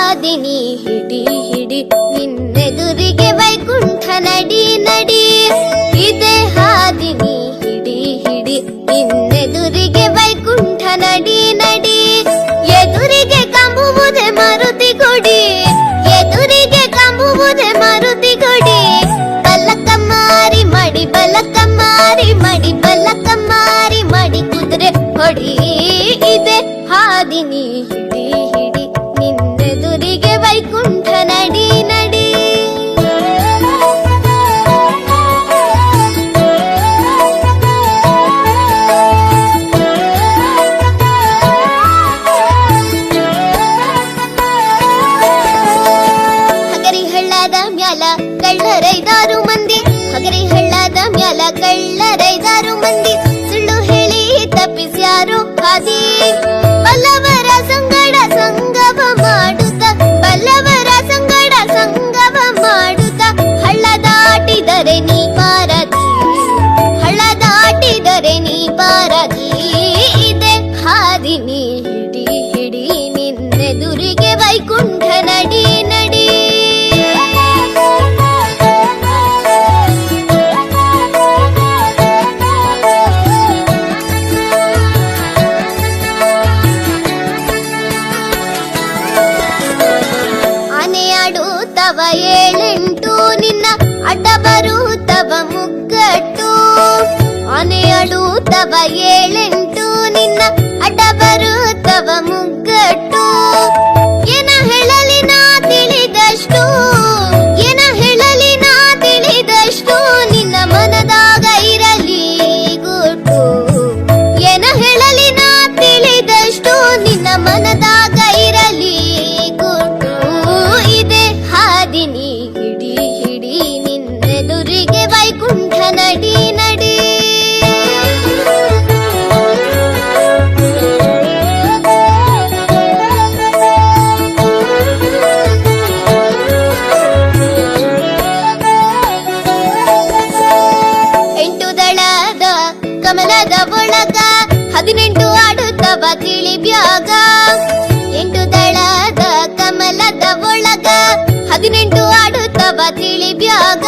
ಹಾದಿನಿ ಹಿಡಿ ಹಿಡಿ ನಿನ್ನೆದುರಿಗೆ ವೈಕುಂಠ ನಡಿ ನಡಿ. ಇದೇ ಹಾದಿನಿ ಹಿಡಿ ಹಿಡಿ ನಿನ್ನೆದುರಿಗೆ ವೈಕುಂಠ ನಡಿ ನಡಿ. ಎದುರಿಗೆ ಕಂಬುವುದೇ ಮಾರುತಿ ಕೊಡಿ, ಎದುರಿಗೆ ಕಂಬುವುದೇ ಮಾರುತಿ ಕೊಡಿ. ಬಲಕ ಮಾರಿ ಮಡಿ ಬಲಕ ಮಾರಿ ಮಡಿ ಬಲಕ ಮಾರಿ ಮಡಿ ಕುದುರೆ ಹೊಡಿ. ಇದೆ ಹಾದಿನಿ ಹಿಡಿ ಹಿಡಿ ನಿನ್ನೆದುರಿಗೆ ವೈಕುಂಠ ನಡಿ ನಡಿ. ಹಗರಿ ಹಳ್ಳದ ಮ್ಯಾಲ ಕಳ್ಳರೈದಾರು ಮಂದಿ, ಹಗರಿ ಹಳ್ಳದ ಮ್ಯಾಲ ಕಳ್ಳರೈದಾರು ಮಂದಿ. ಸುಳ್ಳು ಹೇಳಿ ತಪ್ಪಿಸ್ಯಾರು ಹಾದಿ, ಬಲ್ಲವರ ಸಂಗಡ ಸಂಗಮ ಮಾಡುತ್ತ, ಬಲ್ಲವರ ಸಂಗಡ ಸಂಗಮ ಮಾಡುತ್ತ. ಹಳ್ಳ ದಾಟಿದರೆ ನೀ ಪಾರದಿ, ಹಳ್ಳ ದಾಟಿದರೆ ನೀ ಪಾರದಿ. ಇದೆ ಹಾದಿನಿ ಹಿಡಿ ಹಿಡಿ ನಿನ್ನೆದುರಿಗೆ ವೈಕುಂಠ ನಡಿ ನಡಿ. ಆನೆಯಾಡುತ್ತವ ಏಳೆಂಟು ನಿನ್ನ ಅಡ್ಡ ಬರುತ್ತವ ಮುಗ್ಗಟ್ಟು, ಆನೆಯಾಡುತ್ತವ ಏಳೆಂಟು ನಿನ್ನ ಅಡ್ಡ ಬರುತ್ತವ ಮುಗ್ಗಟ್ಟು. ಏನ ಹೇಳಲಿ ನಾ ತಿಳಿದಷ್ಟು, ಏನ ಹೇಳಲಿ ನಾ ತಿಳಿದಷ್ಟು. ನಿನ್ನ ಮನದಾಗ ಇರಲಿ ಗುಟ್ಟು, ಏನ ಹೇಳಲಿ ನಾ ತಿಳಿದಷ್ಟು. ನಿನ್ನ ಮನದಾಗ ಇರಲಿ ಗುಟ್ಟು. ಇದೆ ಹಾದಿನಿ ಹಿಡಿ ಹಿಡಿ ನಿನ್ನೆದುರಿಗೆ ವೈಕುಂಠ ನಡಿ ನಡಿ. ಎಂಟು ದಳದ ಕಮಲದ ಒಳಗ 18 ಆಡುತ್ತವ ತಿಳಿ ಬ್ಯಾಗ. ಎಂಟು ದಳದ ಕಮಲದ ಒಳಗ 18 ಆಡುತ್ತವ ತಿಳಿ ಬ್ಯಾಗ.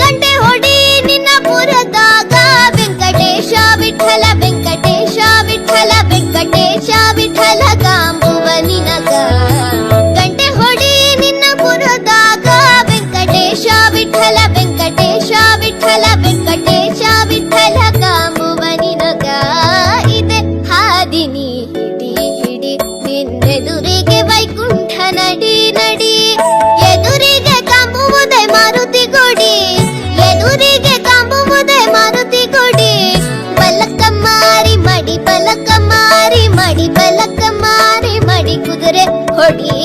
ಗಂಟೆ ಹೊಡಿ ನಿನ್ನ ಪುರದಾಗ ವೆಂಕಟೇಶ ವಿಠಲ ವೆಂಕಟೇಶ ವಿಠಲ ವೆಂಕಟೇಶ ವಿಠಲ ಗಾಂಬುವ ನಿನಗ. ಗಂಟೆ ಹೊಡಿ ನಿನ್ನ ಪುರದಾಗ ವೆಂಕಟೇಶ ವಿಠಲ ವೆಂಕಟೇಶ ವಿಠಲ ವೆಂಕಟೇಶ ವಿಠಲ ಗಾಂಬುವ ನಿನಗ. ಇದೆ ಹಾದಿನಿ ಹಿಡಿ ಹಿಡಿ ನಿನ್ನೆದುರಿಗೆ ವೈಕುಂಠ ನಡಿ ನಡಿ. ಎದುರಿಗೆ ಕಂಬುವುದೇ ಮಾರುತಿ ಕೊಡಿ, ಎದುರಿಗೆ ಕಂಬುವುದೇ ಮಾರುತಿ ಕೊಡಿ. ಬಲಕ ಮಾರಿ ಮಡಿ ಬಲಕ ಮಾರಿ ಮಡಿ ಬಲಕ ಮಾರಿ ಮಡಿ ಕುದುರೆ ಹೊಡಿ.